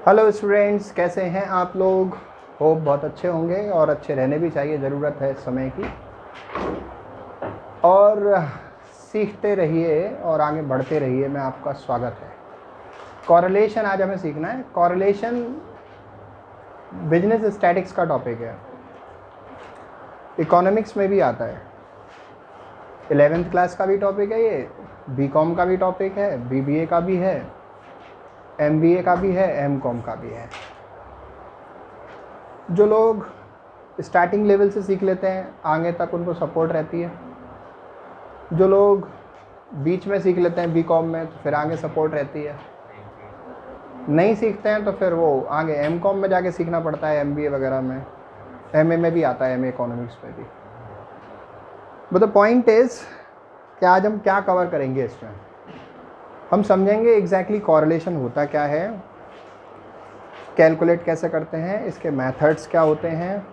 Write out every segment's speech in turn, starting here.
Hello students, कैसे हैं आप लोग। होप बहुत अच्छे होंगे और अच्छे रहने भी चाहिए, ज़रूरत है इस समय की। और सीखते रहिए और आगे बढ़ते रहिए, मैं आपका स्वागत है। कॉरेलेशन आज हमें सीखना है। कॉरेलेशन बिजनेस स्टैटिक्स का टॉपिक है, इकोनॉमिक्स में भी आता है। 11th क्लास का भी टॉपिक है ये, बीकॉम का भी टॉपिक है, बीबीए का भी है, एमबीए का भी है, एमकॉम का भी है। जो लोग स्टार्टिंग लेवल से सीख लेते हैं आगे तक उनको सपोर्ट रहती है। जो लोग बीच में सीख लेते हैं बीकॉम में तो फिर आगे सपोर्ट रहती है। नहीं सीखते हैं तो फिर वो आगे एमकॉम में जाके सीखना पड़ता है, एमबीए वगैरह में, एमए में भी आता है, एमए इकोनॉमिक्स में भी। बट द पॉइंट इज़ कि आज हम क्या कवर करेंगे इसमें। हम समझेंगे एग्जैक्टली कॉरेलेशन होता क्या है, कैलकुलेट कैसे करते हैं, इसके मेथड्स क्या होते हैं,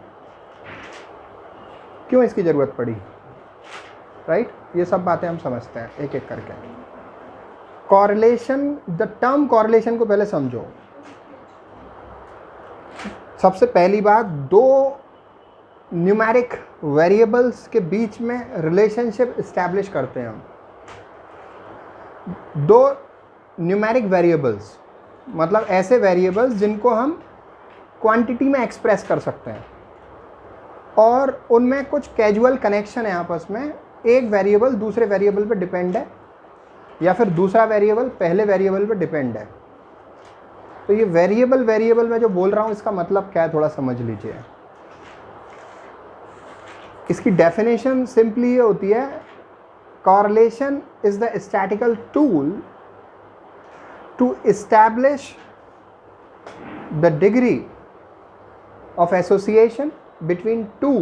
क्यों इसकी ज़रूरत पड़ी, राइट। ये सब बातें हम समझते हैं एक एक करके। कॉरेलेशन, द टर्म कॉरेलेशन को पहले समझो। सबसे पहली बात, दो न्यूमेरिक वेरिएबल्स के बीच में रिलेशनशिप इस्टेब्लिश करते हैं हम। दो न्यूमेरिक वेरिएबल्स मतलब ऐसे वेरिएबल्स जिनको हम क्वांटिटी में एक्सप्रेस कर सकते हैं और उनमें कुछ कैजुअल कनेक्शन है आपस में। एक वेरिएबल दूसरे वेरिएबल पे डिपेंड है या फिर दूसरा वेरिएबल पहले वेरिएबल पे डिपेंड है। तो ये वेरिएबल मैं जो बोल रहा हूँ इसका मतलब क्या है थोड़ा समझ लीजिए। इसकी डेफिनेशन सिंपली ये होती है, correlation is the statistical tool to establish the degree of association between two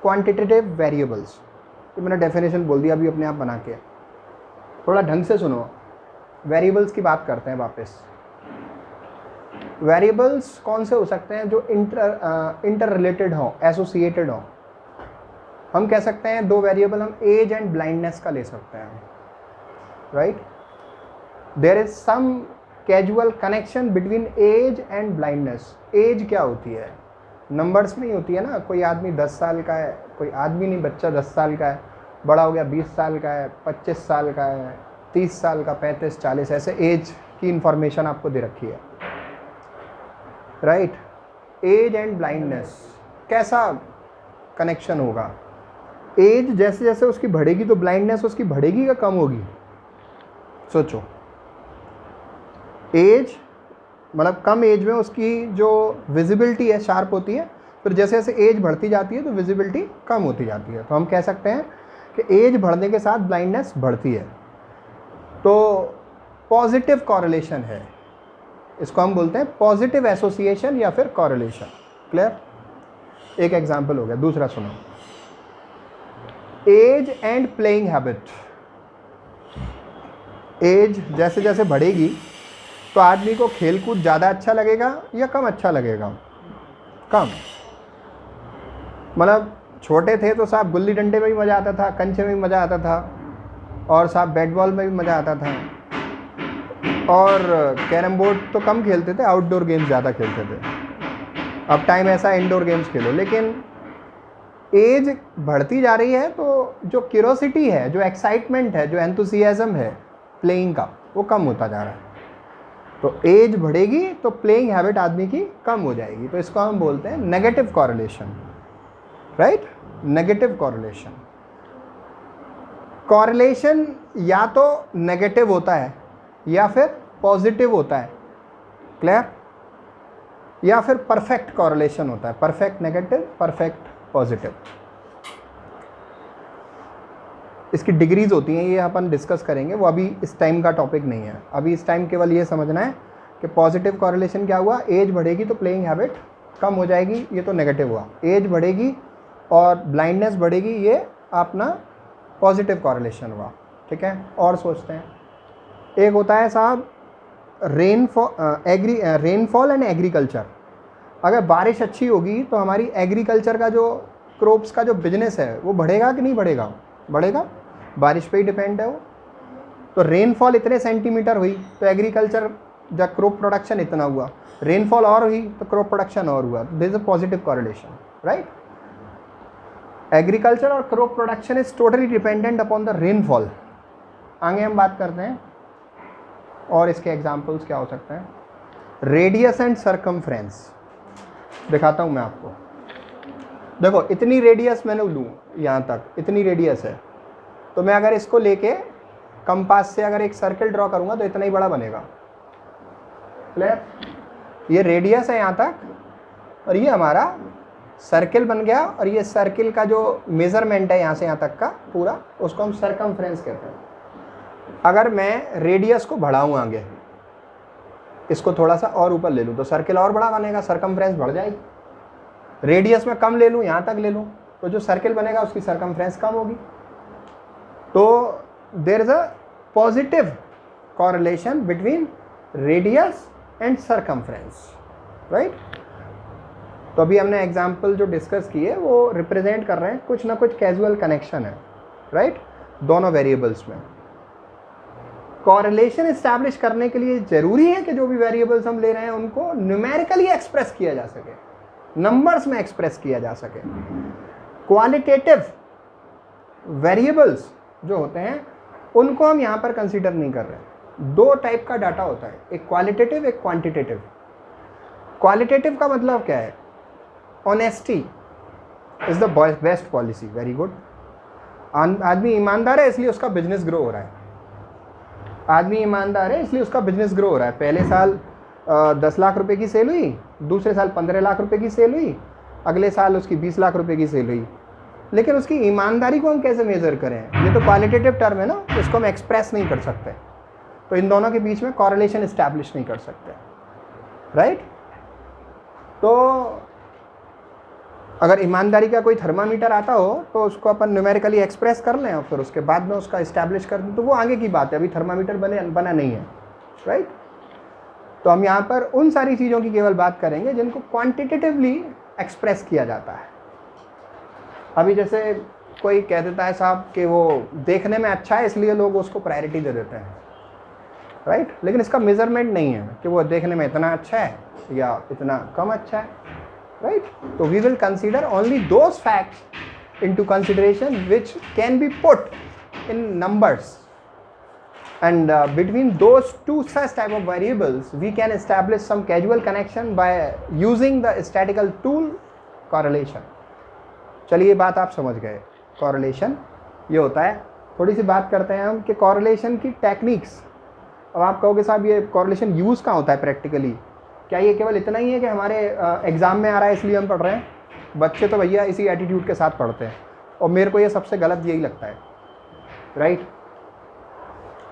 quantitative variables. ये मैंने डेफिनेशन बोल दिया अभी अपने आप बना के, थोड़ा ढंग से सुनो। वेरिएबल्स की बात करते हैं वापस। वेरिएबल्स कौन से हो सकते हैं जो इंटर रिलेटेड हों, एसोसिएटेड हों। हम कह सकते हैं दो वेरिएबल हम एज एंड ब्लाइंडनेस का ले सकते हैं, right. There is some casual connection between age and blindness. Age क्या होती है, नंबर्स नहीं होती है ना। कोई आदमी 10 साल का है, कोई आदमी नहीं, बच्चा 10 साल का है, बड़ा हो गया 20 साल का है, 25 साल का है, 30 साल का, 35, 40, ऐसे एज की इंफॉर्मेशन आपको दे रखी है, राइट। एज एंड ब्लाइंडनेस कैसा कनेक्शन होगा। एज जैसे जैसे उसकी बढ़ेगी तो ब्लाइंडनेस उसकी बढ़ेगी या कम होगी। सोचो, एज मतलब कम एज में उसकी जो विजिबिलिटी है शार्प होती है, फिर जैसे जैसे एज बढ़ती जाती है तो विजिबिलिटी कम होती जाती है। तो हम कह सकते हैं कि एज बढ़ने के साथ ब्लाइंडनेस बढ़ती है। तो पॉजिटिव कॉरेलेशन है, इसको हम बोलते हैं पॉजिटिव एसोसिएशन या फिर कॉरेलेशन। क्लियर। एक एग्जांपल हो गया। दूसरा सुनो, age and playing habit. Age जैसे जैसे बढ़ेगी तो आदमी को खेलकूद ज़्यादा अच्छा लगेगा या कम अच्छा लगेगा। कम। मतलब छोटे थे तो साहब गुल्ली डंडे में भी मज़ा आता था, कंचे में भी मज़ा आता था, और साहब बैट बॉल में भी मज़ा आता था, और कैरम बोर्ड तो कम खेलते थे, आउटडोर गेम्स ज़्यादा खेलते थे। अब टाइम ऐसा इंडोर गेम्स खेलो। लेकिन एज बढ़ती जा रही है तो जो क्यूरोसिटी है, जो एक्साइटमेंट है, जो एंथुसियाज्म है प्लेइंग का, वो कम होता जा रहा है। तो एज बढ़ेगी तो प्लेइंग हैबिट आदमी की कम हो जाएगी। तो इसको हम बोलते हैं नेगेटिव कॉरेलेशन, राइट। नेगेटिव कॉरेलेशन। कॉरेलेशन या तो नेगेटिव होता है या फिर पॉजिटिव होता है। क्लियर। या फिर परफेक्ट कॉरेलेशन होता है, परफेक्ट नेगेटिव, परफेक्ट पॉजिटिव। इसकी डिग्रीज होती हैं, ये अपन डिस्कस करेंगे, वो अभी इस टाइम का टॉपिक नहीं है। अभी इस टाइम केवल ये समझना है कि पॉजिटिव कॉरेलेशन क्या हुआ, एज बढ़ेगी तो प्लेइंग हैबिट कम हो जाएगी, ये तो नेगेटिव हुआ। एज बढ़ेगी और ब्लाइंडनेस बढ़ेगी, ये अपना पॉजिटिव कॉरेलेशन हुआ। ठीक है। और सोचते हैं, एक होता है साहब रेनफॉल एंड एग्रीकल्चर। अगर बारिश अच्छी होगी तो हमारी एग्रीकल्चर का जो क्रॉप्स का जो बिजनेस है वो बढ़ेगा कि नहीं बढ़ेगा। बढ़ेगा, बारिश पे ही डिपेंड है वो। तो रेनफॉल इतने सेंटीमीटर हुई तो एग्रीकल्चर जब क्रॉप प्रोडक्शन इतना हुआ, रेनफॉल और हुई तो क्रॉप प्रोडक्शन और हुआ, there is a positive correlation, right. Agriculture और crop production is totally dependent upon the rainfall. आगे हम बात करते हैं और इसके एग्जाम्पल्स क्या हो सकते हैं। रेडियस एंड सरकमफ्रेंस दिखाता हूँ मैं आपको। देखो इतनी रेडियस मैंने लूँ, यहाँ तक इतनी रेडियस है, तो मैं अगर इसको लेके कंपास से अगर एक सर्कल ड्रॉ करूँगा तो इतना ही बड़ा बनेगा। क्लियर? ये रेडियस है यहाँ तक और ये हमारा सर्किल बन गया, और ये सर्किल का जो मेज़रमेंट है यहाँ से यहाँ तक का पूरा, उसको हम सरकमफ्रेंस कहते हैं। अगर मैं रेडियस को बढ़ाऊँ आगे, इसको थोड़ा सा और ऊपर ले लूँ तो सर्किल और बड़ा बनेगा, सरकमफ्रेंस बढ़ जाएगी। रेडियस में कम ले लूँ, यहाँ तक ले लूँ, तो जो सर्किल बनेगा उसकी सरकमफ्रेंस कम होगी। तो there is a positive correlation between radius and circumference, right. तो अभी हमने एग्जाम्पल जो डिस्कस किए वो रिप्रेजेंट कर रहे हैं कुछ ना कुछ कैजुअल कनेक्शन है, राइट, दोनों वेरिएबल्स में। कॉरिलेशन इस्टेब्लिश करने के लिए ज़रूरी है कि जो भी वेरिएबल्स हम ले रहे हैं उनको न्यूमेरिकली एक्सप्रेस किया जा सके, नंबर्स में एक्सप्रेस किया जा सके। क्वालिटेटिव वेरिएबल्स जो होते हैं उनको हम यहाँ पर कंसीडर नहीं कर रहे। दो टाइप का डाटा होता है, एक क्वालिटेटिव, एक क्वांटिटेटिव। क्वालिटेटिव का मतलब क्या है? Honesty is the best policy. Very good. आदमी ईमानदार है इसलिए उसका बिजनेस ग्रो हो रहा है। आदमी ईमानदार है इसलिए उसका बिजनेस ग्रो हो रहा है। पहले साल 10 लाख रुपए की सेल हुई, दूसरे साल 15 लाख रुपए की सेल हुई, अगले साल उसकी 20 लाख रुपए की सेल हुई। लेकिन उसकी ईमानदारी को हम कैसे मेज़र करें? ये तो क्वालिटेटिव टर्म है ना, इसको हम एक्सप्रेस नहीं कर सकते। तो इन दोनों के बीच में कॉरिलेशन इस्टेब्लिश नहीं कर सकते, राइट। तो अगर ईमानदारी का कोई थर्मामीटर आता हो तो उसको अपन न्यूमेरिकली एक्सप्रेस कर लें और फिर उसके बाद में उसका इस्टेब्लिश कर दें, तो वो आगे की बात है, अभी थर्मामीटर बना नहीं है, राइट। तो हम यहाँ पर उन सारी चीज़ों की केवल बात करेंगे जिनको क्वांटिटेटिवली एक्सप्रेस किया जाता है। अभी जैसे कोई कह देता है साहब कि वो देखने में अच्छा है इसलिए लोग उसको प्रायोरिटी दे देते हैं, राइट, लेकिन इसका मेजरमेंट नहीं है कि वो देखने में इतना अच्छा है या इतना कम अच्छा है, राइट। तो we will consider only those facts into consideration which can be put in numbers, and between those two such type of variables we can establish some causal connection by using the statistical tool correlation। चलिए बात आप समझ गए, correlation ये होता है। थोड़ी सी बात करते हैं हम कि correlation की टेक्निक्स। अब आप कहोगे साहब ये correlation यूज़ कहाँ होता है प्रैक्टिकली? क्या ये केवल इतना ही है कि हमारे एग्ज़ाम में आ रहा है इसलिए हम पढ़ रहे हैं? बच्चे तो भैया इसी एटीट्यूड के साथ पढ़ते हैं और मेरे को ये सबसे गलत यही लगता है, राइट।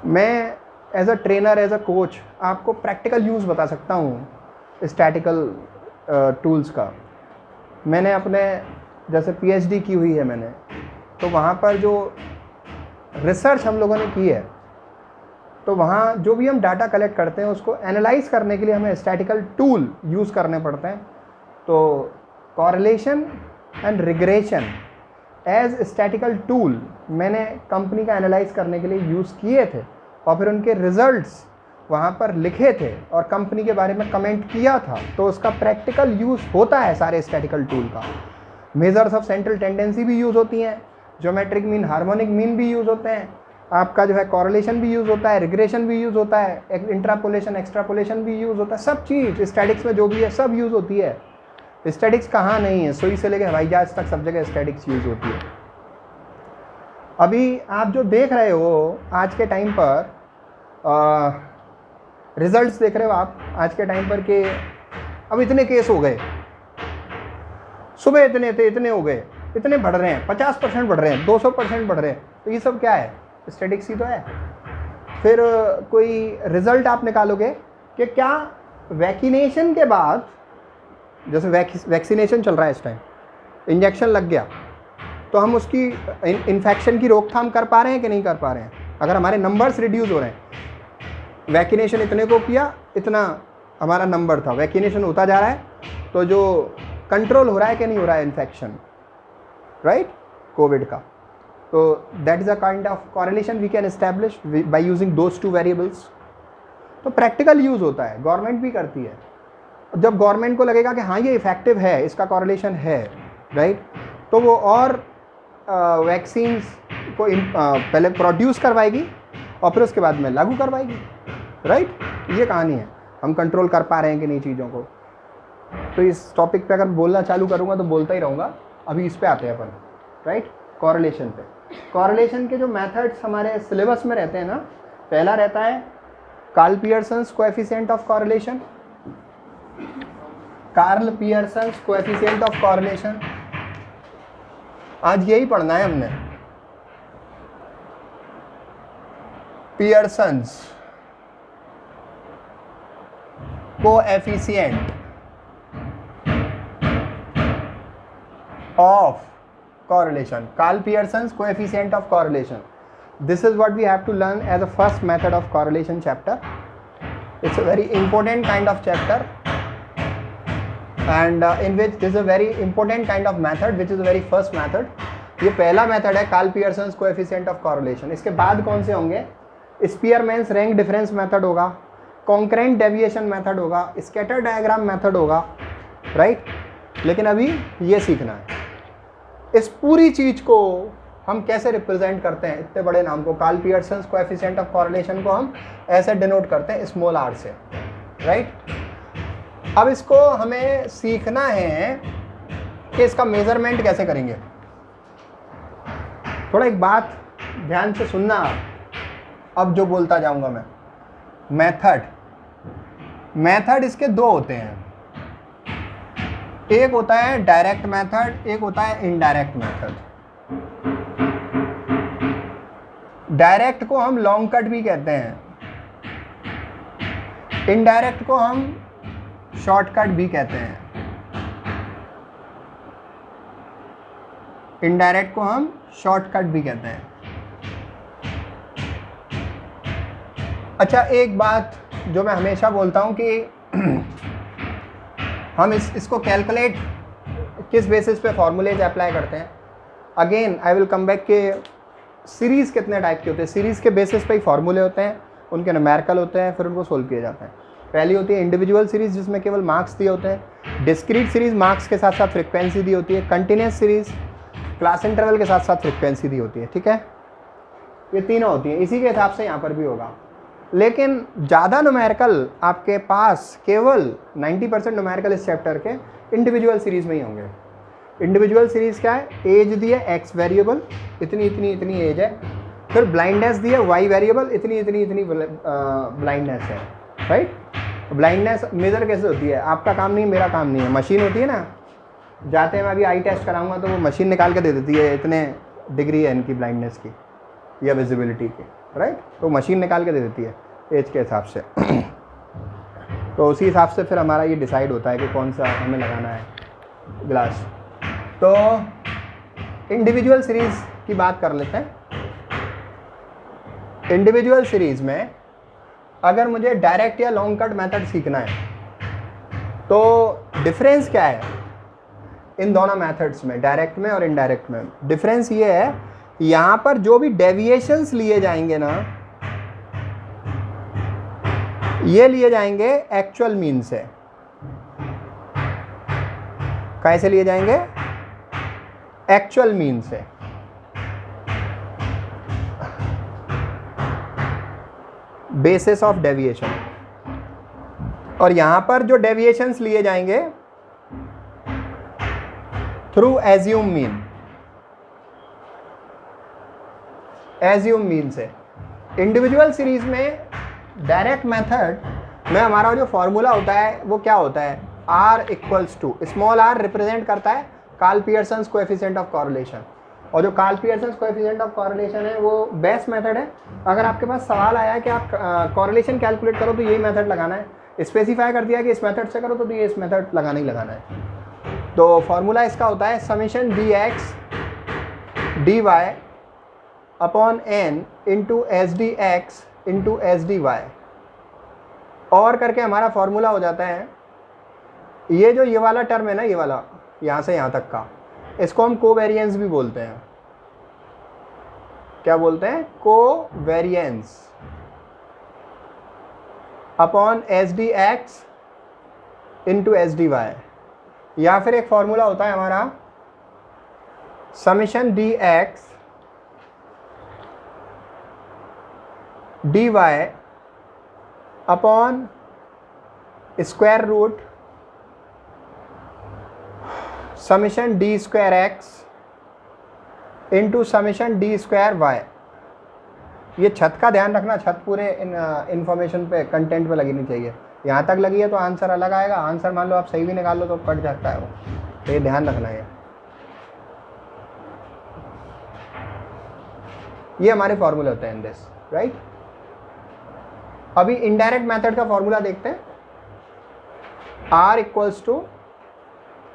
मैं as a trainer, as a coach आपको प्रैक्टिकल यूज़ बता सकता हूँ स्टैटिकल टूल्स का। मैंने अपने जैसे पीएचडी की हुई है मैंने, तो वहाँ पर जो रिसर्च हम लोगों ने की है, तो वहाँ जो भी हम डाटा कलेक्ट करते हैं उसको एनालाइज करने के लिए हमें स्टैटिकल टूल यूज़ करने पड़ते हैं। तो correlation and regression as statistical tool मैंने कंपनी का एनालाइज करने के लिए यूज़ किए थे और फिर उनके रिजल्ट्स वहाँ पर लिखे थे और कंपनी के बारे में कमेंट किया था। तो उसका प्रैक्टिकल यूज़ होता है सारे स्टैटिकल टूल का। मेजर्स ऑफ सेंट्रल टेंडेंसी भी यूज़ होती हैं, ज्योमेट्रिक मीन, हार्मोनिक मीन भी यूज़ होते हैं, आपका जो है कॉरिलेशन भी यूज़ होता है, रिग्रेशन भी यूज़ होता है, इंट्रापोलेशन, एक्स्ट्रापोलेशन भी यूज़ होता है। सब चीज़ स्टैटिक्स में जो भी है सब यूज़ होती है। स्टैटिक्स कहाँ नहीं है? सुई से लेकर हवाई जहाज तक सब जगह स्टैटिक्स यूज़ होती है। अभी आप जो देख रहे हो आज के टाइम पर रिजल्ट्स देख रहे हो आप आज के टाइम पर कि अब इतने केस हो गए, सुबह इतने थे, इतने हो गए, इतने बढ़ रहे हैं, 50% बढ़ रहे हैं, 200% बढ़ रहे हैं। तो ये सब क्या है? स्टैटिक्स ही तो है। फिर कोई रिजल्ट आप निकालोगे कि क्या वैक्सीनेशन के बाद, जैसे वैक्सीनेशन चल रहा है इस टाइम, इंजेक्शन लग गया तो हम उसकी इन्फेक्शन की रोकथाम कर पा रहे हैं कि नहीं कर पा रहे हैं? अगर हमारे नंबर्स रिड्यूस हो रहे हैं, वैक्सीनेशन इतने को किया, इतना हमारा नंबर था, वैक्सीनेशन होता जा रहा है, तो जो कंट्रोल हो रहा है कि नहीं हो रहा है इन्फेक्शन, राइट, कोविड का। तो that is a kind of correlation we can establish by using those two variables. तो प्रैक्टिकल यूज़ होता है, गवर्नमेंट भी करती है। जब गवर्नमेंट को लगेगा कि हाँ ये इफेक्टिव है, इसका कॉरलेशन है, राइट, तो वो और वैक्सीन्स को पहले प्रोड्यूस करवाएगी और फिर उसके बाद में लागू करवाएगी, राइट। ये कहानी है, हम कंट्रोल कर पा रहे हैं कि नहीं चीज़ों को। तो इस टॉपिक पे अगर बोलना चालू करूँगा तो बोलता ही रहूँगा। अभी इस पे आते हैं अपन, राइट, कॉरलेशन पे। कॉरलेशन के जो मेथड्स हमारे सिलेबस में रहते हैं ना, पहला रहता है Karl Pearson's coefficient of correlation, Karl Pearson's coefficient of correlation. आज यही पढ़ना है हमने, Pearson's coefficient of correlation, Karl Pearson's coefficient of correlation. This is what we have to learn as a first method of correlation chapter. It's a very important kind of chapter, and in which this is a very important kind of method, which is the very first method. ये पहला method है Karl Pearson's coefficient of correlation. इसके बाद कौन से होंगे? Spearman's rank difference method होगा, concurrent deviation method होगा, स्कैटर डायग्राम मेथड होगा, राइट। लेकिन अभी ये सीखना है इस पूरी चीज़ को हम कैसे रिप्रेजेंट करते हैं, इतने बड़े नाम को, Karl Pearson's coefficient of correlation को हम ऐसे डिनोट करते हैं स्मॉल आर से, राइट। अब इसको हमें सीखना है कि इसका मेजरमेंट कैसे करेंगे। थोड़ा एक बात ध्यान से सुनना, अब जो बोलता जाऊंगा मैं। मेथड इसके दो होते हैं, एक होता है डायरेक्ट मेथड, एक होता है इनडायरेक्ट मेथड। डायरेक्ट को हम लॉन्ग कट भी कहते हैं, इनडायरेक्ट को हम शॉर्टकट भी कहते हैं। इनडायरेक्ट को हम शॉर्टकट भी कहते हैं। अच्छा, एक बात जो मैं हमेशा बोलता हूं कि हम इसको कैलकुलेट किस बेसिस पे फॉर्मूलेज अप्लाई करते हैं। Again I will come back के सीरीज़ कितने टाइप के होते हैं। सीरीज़ के बेसिस पे ही फॉर्मूले होते हैं, उनके न्यूमेरिकल होते हैं, फिर उनको सोल्व किए जाते हैं। पहली होती है इंडिविजुअल सीरीज़, जिसमें केवल मार्क्स दिए होते हैं। डिस्क्रीट सीरीज़, मार्क्स के साथ साथ फ्रिक्वेंसी दी होती है। कंटिन्यूस सीरीज़, क्लास इंटरवल के साथ साथ फ्रिक्वेंसी दी होती है, ठीक है। ये तीनों होती हैं, इसी के हिसाब से यहाँ पर भी होगा। लेकिन ज़्यादा न्यूमेरिकल आपके पास केवल 90% न्यूमेरिकल इस चैप्टर के इंडिविजुअल सीरीज़ में ही होंगे। इंडिविजुअल सीरीज़ क्या है? एज दी है एक्स वेरिएबल, इतनी इतनी इतनी एज है, फिर ब्लाइंडनेस दी है वाई वेरिएबल, इतनी इतनी इतनी ब्लाइंडनेस है, राइट। ब्लाइंडनेस मेजर कैसे होती है? आपका काम नहीं, मेरा काम नहीं है, मशीन होती है ना। जाते हैं, मैं अभी आई टेस्ट कराऊंगा तो वो मशीन निकाल के दे देती है इतने डिग्री है इनकी ब्लाइंडनेस की या विजिबिलिटी की, राइट। तो मशीन निकाल के दे देती है एज के हिसाब से। तो उसी हिसाब से फिर हमारा ये डिसाइड होता है कि कौन सा हमें लगाना है ग्लास। तो इंडिविजुअल सीरीज़ की बात कर लेते हैं। इंडिविजुअल सीरीज़ में अगर मुझे डायरेक्ट या लॉन्ग कट मेथड सीखना है तो डिफरेंस क्या है इन दोनों मेथड्स में, डायरेक्ट में और इनडायरेक्ट में? डिफरेंस ये है, यहाँ पर जो भी डेविएशंस लिए जाएंगे ना, ये लिए जाएंगे एक्चुअल मीन से। कैसे लिए जाएंगे? एक्चुअल मीन से। Basis of deviation. और यहां पर जो डेविएशंस लिए जाएंगे through assume mean, assume mean से। इंडिविजुअल सीरीज में डायरेक्ट मेथड में हमारा जो फॉर्मूला होता है वो क्या होता है? R equals to, small r represent करता है Karl Pearson's coefficient of correlation. और जो Karl Pearson's coefficient of correlation है वो बेस्ट मेथड है। अगर आपके पास सवाल आया है कि आप कॉरलेशन कैलकुलेट करो तो यही मेथड लगाना है, स्पेसिफाई कर दिया कि इस मेथड से करो तो ये इस मेथड लगाना ही लगाना है। तो फॉर्मूला इसका होता है summation dx dy upon n into S D X into S D Y. और करके हमारा फॉर्मूला हो जाता है, ये जो ये वाला टर्म है ना, ये वाला यहाँ से यहाँ तक का, इसको हम कोवेरिएंस भी बोलते हैं। क्या बोलते हैं? Covariance. Upon S D X into S D Y, या फिर एक फॉर्मूला होता है हमारा summation D X D Y upon square root summation D square X into summation D square Y. ये छत का ध्यान रखना, छत पूरे इन्फॉर्मेशन पे कंटेंट पे लगी नहीं चाहिए। यहाँ तक लगी है तो आंसर अलग आएगा, आंसर मान लो आप सही भी निकाल लो तो कट जाता है वो, तो ये ध्यान रखना है। ये हमारे फॉर्मूले होते हैं इन दिस, राइट। अभी इनडायरेक्ट मेथड का फॉर्मूला देखते हैं। R equals to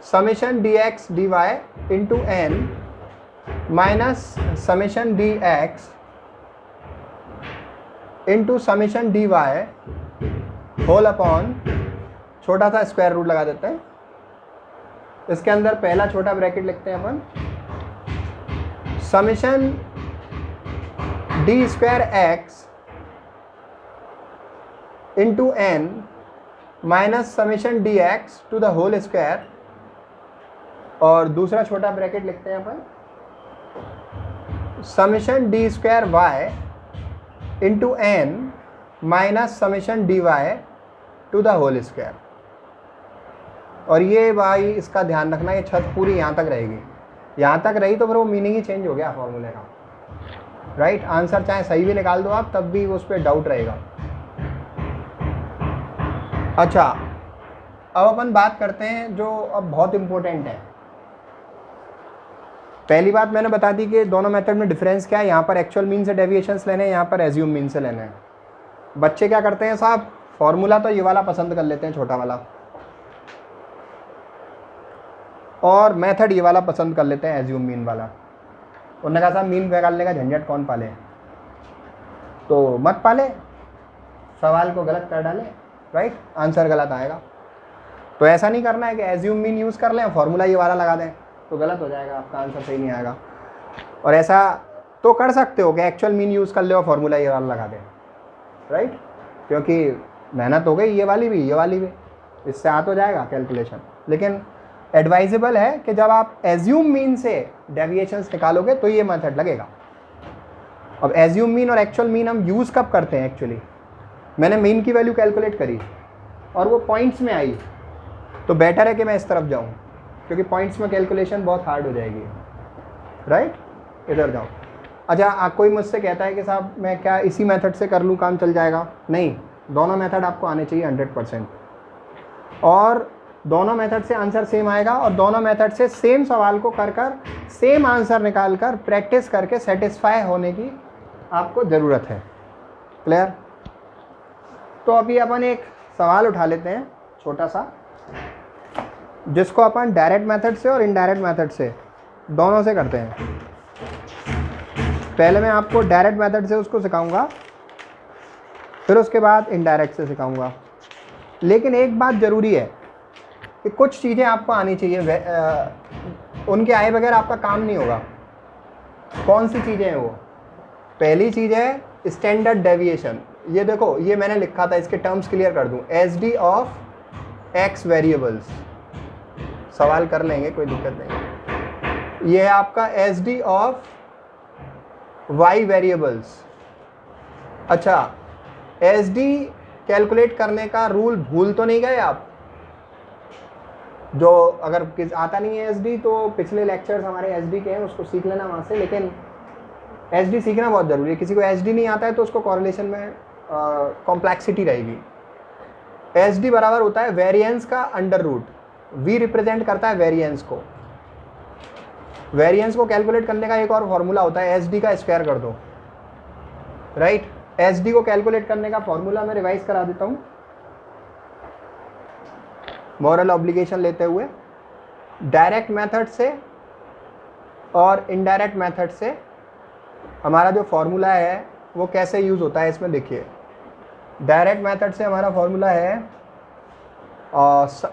summation D X D Y into N minus summation D X into summation D Y whole upon छोटा सा स्क्वायर रूट लगा देते हैं। इसके अंदर पहला छोटा ब्रैकेट लिखते हैं अपन, summation D square X into N minus summation D X to the whole square, और दूसरा छोटा ब्रैकेट लिखते हैं अपन, summation D square Y into N minus summation D Y to the whole square. और ये भाई इसका ध्यान रखना, ये छत पूरी यहाँ तक रहेगी, यहाँ तक रही तो फिर वो मीनिंग ही चेंज हो गया फॉर्मूले का, राइट। आंसर चाहे सही भी निकाल दो आप तब भी उस पर डाउट रहेगा। अच्छा, अब अपन बात करते हैं जो अब बहुत इंपॉर्टेंट है। पहली बात मैंने बता दी कि दोनों मेथड में डिफरेंस क्या है। यहाँ पर एक्चुअल मीन से डेविएशंस लेने हैं, यहाँ पर एज्यूम मीन से लेने हैं। बच्चे क्या करते हैं साहब, फॉर्मूला तो ये वाला पसंद कर लेते हैं छोटा वाला, और मेथड ये वाला पसंद कर लेते हैं एज्यूम मीन वाला। उन्होंने कहा साहब मीन निकालने का झंझट कौन पाले, तो मत पाले, सवाल को गलत कर डाले, राइट, आंसर गलत आएगा। तो ऐसा नहीं करना है कि एज्यूम मीन यूज़ कर लें, फॉर्मूला ये वाला लगा दें, तो गलत हो जाएगा, आपका आंसर सही नहीं आएगा। और ऐसा तो कर सकते हो कि एक्चुअल मीन यूज़ कर ले और फॉर्मूला ये वाला लगा दें, राइट, क्योंकि मेहनत हो गई ये वाली भी, ये वाली भी, इससे आ तो जाएगा कैलकुलेशन। लेकिन एडवाइजेबल है कि जब आप एज्यूम मीन से डेविएशंस निकालोगे तो ये मेथड लगेगा। अब एज्यूम मीन और एक्चुअल मीन हम यूज़ कब करते हैं, एक्चुअली मैंने मीन की वैल्यू कैलकुलेट करी और वो पॉइंट्स में आई, तो बेटर है कि मैं इस तरफ जाऊँ, क्योंकि पॉइंट्स में कैलकुलेशन बहुत हार्ड हो जाएगी, राइट, इधर जाओ। अच्छा, कोई मुझसे कहता है कि साहब मैं क्या इसी मेथड से कर लूँ काम चल जाएगा, नहीं, दोनों मेथड आपको आने चाहिए 100%, और दोनों मेथड से आंसर सेम आएगा, और दोनों मेथड से सेम सवाल को कर कर सेम आंसर निकाल कर प्रैक्टिस करके सेटिस्फाई होने की आपको ज़रूरत है। क्लियर? तो अभी अपन एक सवाल उठा लेते हैं छोटा सा, जिसको अपन डायरेक्ट मेथड से और इनडायरेक्ट मेथड से दोनों से करते हैं। पहले मैं आपको डायरेक्ट मेथड से उसको सिखाऊंगा, फिर उसके बाद इनडायरेक्ट से सिखाऊंगा। लेकिन एक बात ज़रूरी है कि कुछ चीज़ें आपको आनी चाहिए, उनके आए बगैर आपका काम नहीं होगा। कौन सी चीज़ें हैं वो? पहली चीज़ है स्टैंडर्ड डेविएशन। ये देखो, ये मैंने लिखा था, इसके टर्म्स क्लियर कर दूं, S D of X variables, सवाल कर लेंगे कोई दिक्कत नहीं। ये है आपका S D of Y variables. अच्छा, एस डी कैलकुलेट करने का रूल भूल तो नहीं गए आप? जो अगर आता नहीं है एसडी, तो पिछले लेक्चर्स हमारे एसडी के हैं, उसको सीख लेना वहाँ से। लेकिन एसडी सीखना बहुत ज़रूरी है। किसी को एसडी नहीं आता है तो उसको कॉरिलेशन में कॉम्प्लेक्सिटी रहेगी। एसडी बराबर होता है वेरिएंस का अंडर रूट। वी रिप्रेजेंट करता है वेरिएंस को। वेरिएंस को कैलकुलेट करने का एक और फॉर्मूला होता है, एसडी का स्क्वायर कर दो, राइट। एसडी को कैलकुलेट करने का फॉर्मूला मैं रिवाइज करा देता हूँ मॉरल ऑब्लिगेशन लेते हुए। डायरेक्ट मेथड से और इनडायरेक्ट मेथड से हमारा जो फॉर्मूला है वो कैसे यूज़ होता है इसमें देखिए। डायरेक्ट मेथड से हमारा फॉर्मूला है,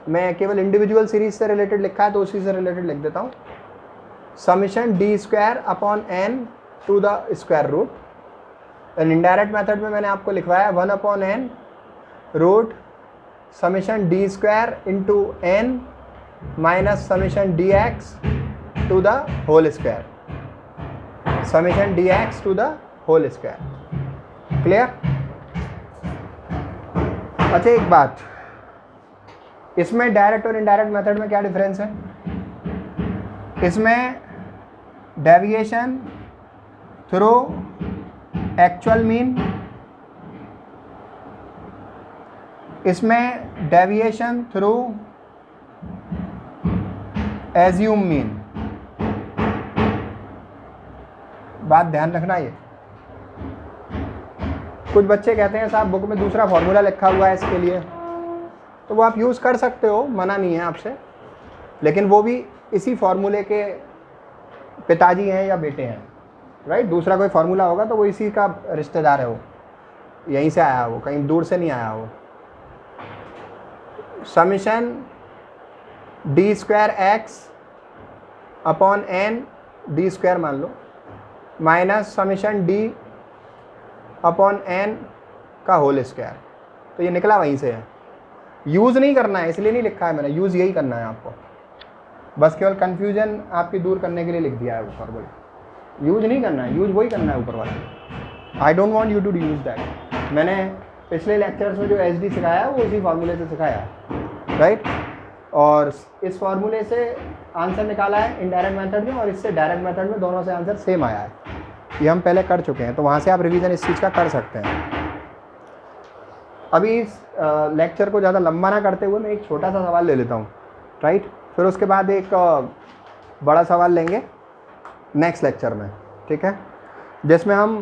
मैं केवल इंडिविजुअल सीरीज से रिलेटेड लिखा है तो उसी से रिलेटेड लिख देता हूँ, summation D square upon N to the square root. And indirect method में मैंने आपको लिखवाया 1 upon N root summation D square into N minus summation D X to the whole square, summation D X to the whole square. Clear? अच्छा एक बात, इसमें direct और indirect method में क्या डिफरेंस है? इसमें डेविएशन थ्रू एक्चुअल मीन, इसमें डेविएशन थ्रू एज्यूम मीन। बात ध्यान रखना, ये कुछ बच्चे कहते हैं साहब बुक में दूसरा फॉर्मूला लिखा हुआ है इसके लिए, तो वो आप यूज़ कर सकते हो, मना नहीं है आपसे, लेकिन वो भी इसी फॉर्मूले के पिताजी हैं या बेटे हैं, राइट? दूसरा कोई फार्मूला होगा तो वो इसी का रिश्तेदार है, वो यहीं से आया हो, कहीं दूर से नहीं आया हो। Summation D square X upon N D square मान लो, minus summation D upon N का होल स्क्वायर, तो ये निकला वहीं से है। यूज़ नहीं करना है, इसलिए नहीं लिखा है मैंने, यूज़ यही करना है आपको, बस केवल कन्फ्यूजन आपकी दूर करने के लिए लिख दिया है ऊपर वही। यूज़ नहीं करना है, यूज़ वही करना है ऊपर वाला। I don't want you to use that. मैंने पिछले लेक्चर्स में जो एच डी सिखाया है वो उसी फार्मूले से सिखाया है, राइट? और इस फार्मूले से आंसर निकाला है इनडायरेक्ट मेथड में, और इससे डायरेक्ट मेथड में, दोनों से आंसर सेम आया है। ये हम पहले कर चुके हैं, तो वहाँ से आप रिवीजन इस चीज़ का कर सकते हैं। अभी इस लेक्चर को ज़्यादा लंबा ना करते हुए मैं एक छोटा सा सवाल ले लेता हूँ, राइट? फिर उसके बाद एक बड़ा सवाल लेंगे नेक्स्ट लेक्चर में, ठीक है? जिसमें हम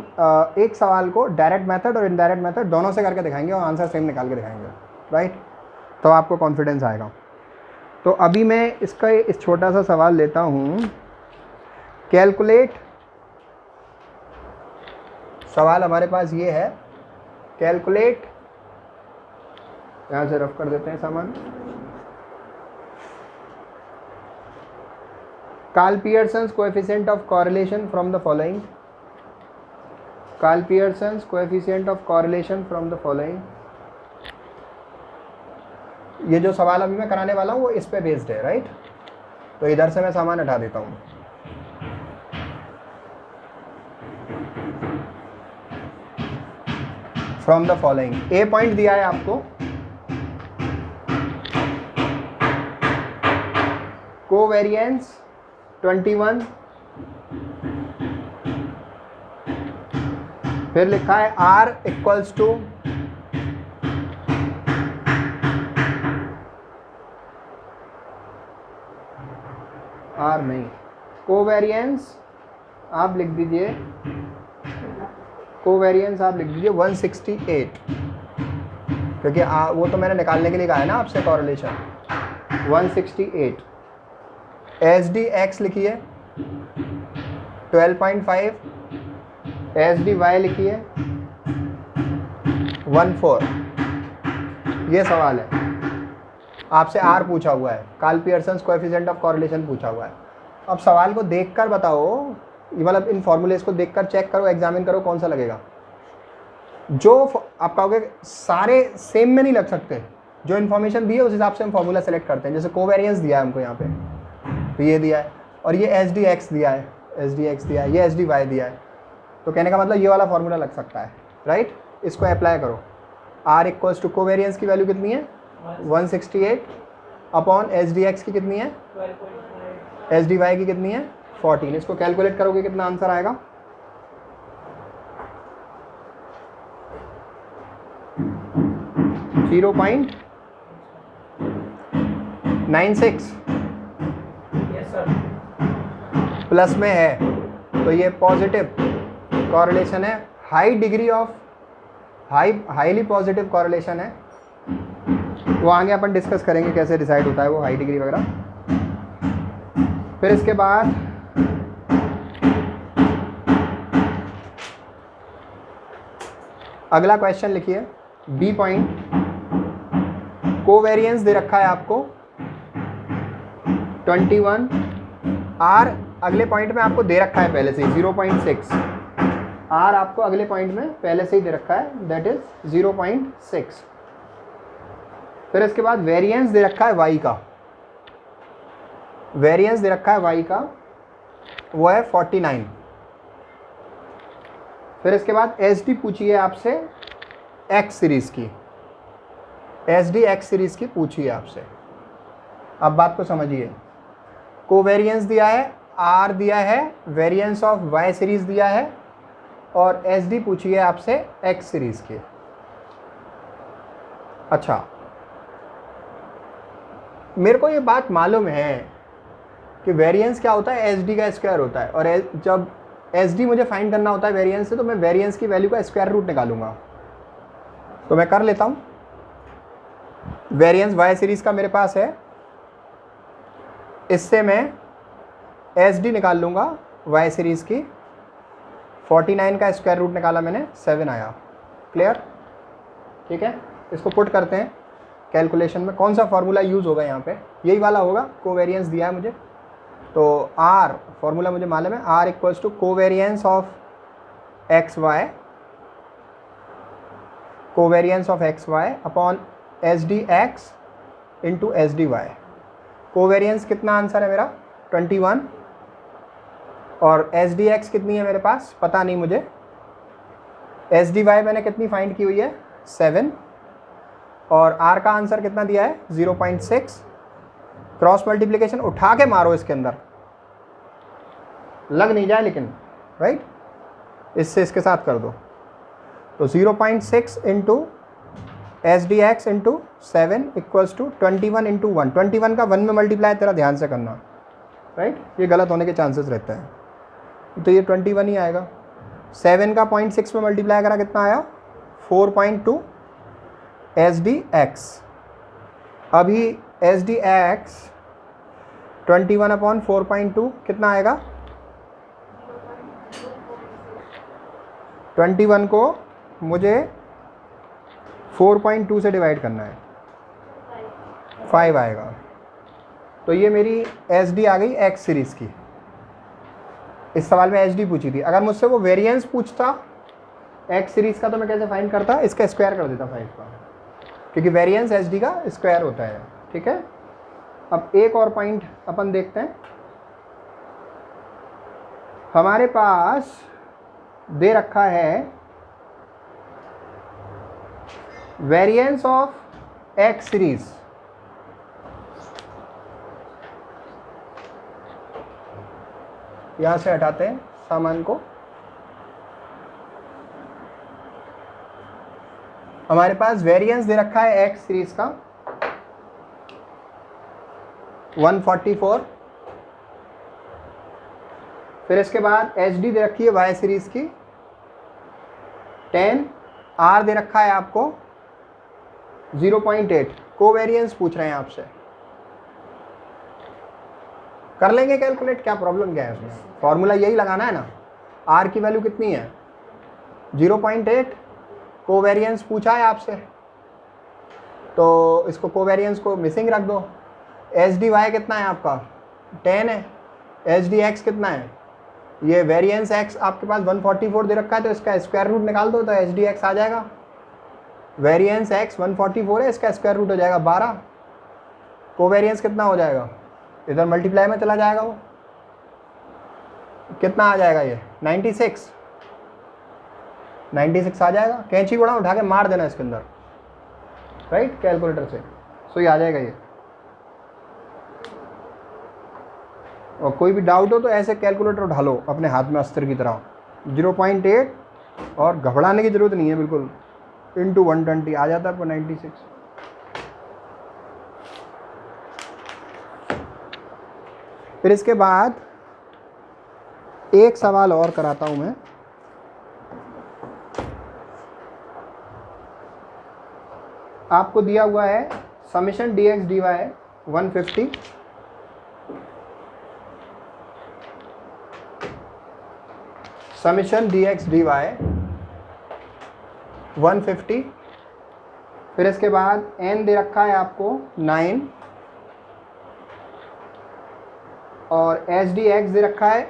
एक सवाल को डायरेक्ट मेथड और इनडायरेक्ट मेथड दोनों से करके दिखाएंगे और आंसर सेम निकाल के दिखाएंगे, राइट? तो आपको कॉन्फिडेंस आएगा। तो अभी मैं इसका इस छोटा सा सवाल लेता हूँ, कैलकुलेट। सवाल हमारे पास ये है, कैलकुलेट, यहाँ से रफ कर देते हैं सामान। Karl Pearson's coefficient of correlation from the following. Karl Pearson's coefficient of correlation from the following. ये जो सवाल अभी मैं कराने वाला हूँ वो इस पे बेस्ड है, राइट? तो इधर से मैं सामान हटा देता हूँ। From the following, A point दिया है आपको, कोवेरिएंस 21, फिर लिखा है R इक्वल्स टू R नहीं, कोवेरिएंस आप लिख दीजिए, कोवेरिएंस आप लिख दीजिए 168, क्योंकि वो तो मैंने निकालने के लिए कहा है ना आपसे कोरिलेशन। 168 एच डी एक्स लिखिए 12.5, एच डी वाई लिखिए 14। ये सवाल है, आपसे आर पूछा हुआ है, Karl Pearson's coefficient of correlation पूछा हुआ है। अब सवाल को देखकर बताओ, मतलब इन फॉर्मूलेस को देखकर चेक करो, एग्जामिन करो कौन सा लगेगा। जो आप कहोगे सारे सेम में नहीं लग सकते, जो इन्फॉर्मेशन दी है उस हिसाब से हम फॉर्मूला सेलेक्ट करते हैं। जैसे कोवेरिएंस दिया है हमको यहाँ पे, तो ये दिया है, और ये एच डी एक्स दिया है, एच डी एक्स दिया है, ये एच डी वाई दिया है, तो कहने का मतलब ये वाला फॉर्मूला लग सकता है, राइट? इसको अप्लाई करो। आर इक्वल्स टू कोवेरिएंस की वैल्यू कितनी है 168 अपॉन एच डी एक्स की कितनी है 12.5, एच डी वाई की कितनी है 14। इसको कैलकुलेट करोगे कितना आंसर आएगा? .96 प्लस में है, तो ये पॉजिटिव कॉरिलेशन है, high degree of highly positive correlation है। वो आगे अपन डिस्कस करेंगे कैसे डिसाइड होता है वो हाई डिग्री वगैरह। फिर इसके बाद अगला क्वेश्चन लिखिए, बी पॉइंट, कोवेरिएंस दे रखा है आपको 21, आर अगले पॉइंट में आपको दे रखा है पहले से ही 0.6, आर आपको अगले पॉइंट में पहले से ही दे रखा है, दैट इज 0.6। फिर इसके बाद वेरिएंस दे रखा है y का, वेरिएंस दे रखा है y का, वो है 49। फिर इसके बाद एच डी पूछिए आपसे एक्स सीरीज़ की, एच डी एक्स सीरीज़ की पूछिए आपसे। अब बात को समझिए, कोवेरिएंस दिया है, आर दिया है, वेरिएंस ऑफ वाई सीरीज़ दिया है, और एच डी पूछिए आपसे एक्स सीरीज़ की। अच्छा, मेरे को ये बात मालूम है कि वेरिएंस क्या होता है, एच डी का स्क्वायर होता है, और जब एच डी मुझे फाइंड करना होता है वेरिएंस से, तो मैं वेरिएंस की वैल्यू का स्क्वायर रूट निकालूंगा। तो मैं कर लेता हूँ, वेरिएंस वाई सीरीज़ का मेरे पास है, इससे मैं एच डी निकाल लूँगा वाई सीरीज़ की। 49 का स्क्वायर रूट निकाला मैंने, 7 आया। क्लियर? ठीक है, इसको पुट करते हैं कैलकुलेशन में। कौन सा फार्मूला यूज़ होगा यहाँ पे? यही वाला होगा, कोवेरिएंस दिया है मुझे, तो आर फार्मूला मुझे मालूम है, R equals to covariance of X Y, covariance of X Y upon H D X into H D Y. Covariance कितना आंसर है मेरा? 21, और एच डी एक्स कितनी है मेरे पास, पता नहीं मुझे। एच डी वाई मैंने कितनी फाइंड की हुई है? 7, और आर का आंसर कितना दिया है? 0.6। क्रॉस मल्टीप्लिकेशन उठा के मारो इसके अंदर, लग नहीं जाए लेकिन, राइट? इससे इसके साथ कर दो, तो 0.6 into H D X into 7 equals to 21 into 1। 21 का 1 में मल्टीप्लाई तेरा ध्यान से करना, राइट? ये गलत होने के चांसेस रहते हैं, तो ये 21 ही आएगा। 7 का 0.6 में मल्टीप्लाई करा, कितना आया? 4.2 एच डी एक्स। अभी एच डी एक्स 21 अपॉन 4.2 कितना आएगा? 21 को मुझे 4.2 से डिवाइड करना है, 5 आएगा। तो ये मेरी एच डी आ गई एक्स सीरीज़ की। इस सवाल में एच डी पूछी थी। अगर मुझसे वो वेरिएंस पूछता एक्स सीरीज़ का, तो मैं कैसे फाइंड करता? इसका स्क्वायर कर देता 5 का, क्योंकि वेरिएंस एच डी का स्क्वायर होता है। ठीक है, अब एक और पॉइंट अपन देखते हैं। हमारे पास दे रखा है वेरिएंस ऑफ एक्स सीरीज, यहां से हटाते हैं सामान को। हमारे पास वेरिएंस दे रखा है एक्स सीरीज का 144। फिर इसके बाद एच डी दे रखी है वाई सीरीज की 10, आर दे रखा है आपको 0.8। कोवेरिएंस पूछ रहे हैं आपसे, कर लेंगे कैलकुलेट, क्या प्रॉब्लम क्या है उसमें? फॉर्मूला यही लगाना है ना। आर की वैल्यू कितनी है? 0.8। कोवेरिएंस पूछा है आपसे, तो इसको कोवेरिएंस को मिसिंग रख दो। एच डी वाई कितना है आपका? 10 है। एच डी एक्स कितना है? ये वेरिएंस एक्स आपके पास 144 दे रखा है, तो इसका स्क्वायर रूट निकाल दो, तो एच डी एक्स आ जाएगा। वेरिएंस एक्स 144 है, इसका स्क्वायर रूट हो जाएगा 12। कोवेरिएंस कितना हो जाएगा? इधर मल्टीप्लाई में चला जाएगा, वो कितना आ जाएगा? ये 96 आ जाएगा। कैंची घोड़ा उठा के मार देना इसके अंदर, राइट, कैलकुलेटर से, सो ये आ जाएगा ये। और कोई भी डाउट हो तो ऐसे कैलकुलेटर उठा लो अपने हाथ में अस्त्र की तरह, 0.8, और घबराने की जरूरत नहीं है बिल्कुल, इंटू 120 आ जाता है आपको 96। फिर इसके बाद एक सवाल और कराता हूं मैं। आपको दिया हुआ है summation D X D Y 150, summation D X D Y 150। फिर इसके बाद n दे रखा है आपको 9, और एच डी एक्स दे रखा है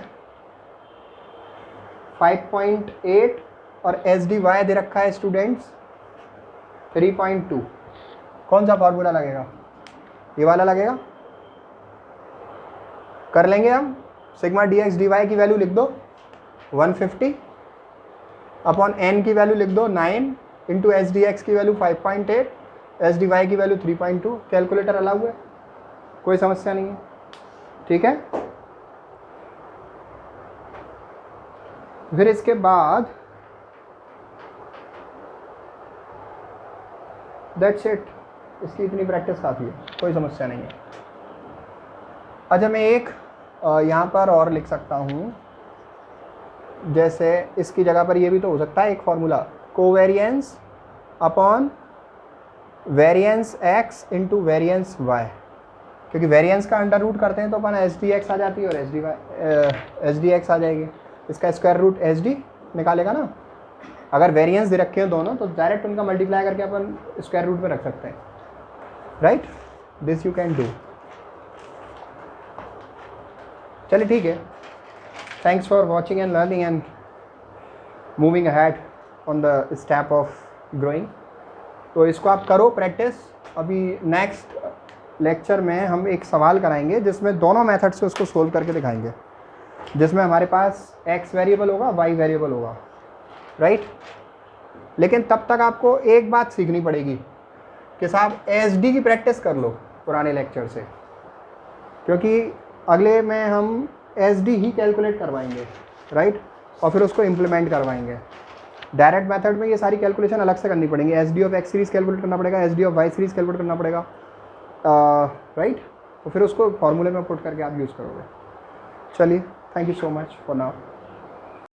5.8, और एच डी वाई दे रखा है स्टूडेंट्स 3.2। कौन सा फार्मूला लगेगा? ये वाला लगेगा। कर लेंगे हम। Sigma D X D Y की वैल्यू लिख दो 150 अपॉन एन की वैल्यू लिख दो 9 इंटू एस डी एक्स की वैल्यू 5.8, एस डी वाई की वैल्यू 3.2। कैलकुलेटर अलाउ है, कोई समस्या नहीं है। ठीक है, फिर इसके बाद दैट्स इट। इसकी इतनी प्रैक्टिस काफ़ी है, कोई समस्या नहीं है। अच्छा, मैं एक यहाँ पर और लिख सकता हूँ, जैसे इसकी जगह पर ये भी तो हो सकता है एक formula, covariance upon variance x into variance y, क्योंकि वेरिएंस का अंडर रूट करते हैं तो अपन एस डी एक्स आ जाती है और एस डी एक्स आ जाएगी। इसका स्क्वायर रूट एस डी निकालेगा ना। अगर वेरिएंस दे रखे हैं दोनों तो डायरेक्ट उनका मल्टीप्लाई करके अपन स्क्वायर रूट में रख सकते हैं, right. This you can do. चलिए ठीक है, thanks for watching and learning and moving ahead on the step of growing. तो इसको आप करो प्रैक्टिस। अभी नेक्स्ट लेक्चर में हम एक सवाल कराएंगे जिसमें दोनों मेथड से उसको सोल्व करके दिखाएंगे, जिसमें हमारे पास x वेरिएबल होगा, y वेरिएबल होगा, राइट। लेकिन तब तक आपको एक बात सीखनी पड़ेगी कि साहब SD की प्रैक्टिस कर लो पुराने लेक्चर से, क्योंकि अगले में हम SD ही कैलकुलेट करवाएंगे, राइट, और फिर उसको इम्प्लीमेंट करवाएंगे। डायरेक्ट मेथड में ये सारी कैलकुलेशन अलग से करनी पड़ेंगी। SD of x series calculate करना पड़ेगा, SD of y series calculate करना पड़ेगा, राइट। तो फिर उसको फॉर्मूले में पुट करके आप यूज़ करोगे। चलिए, thank you so much for now.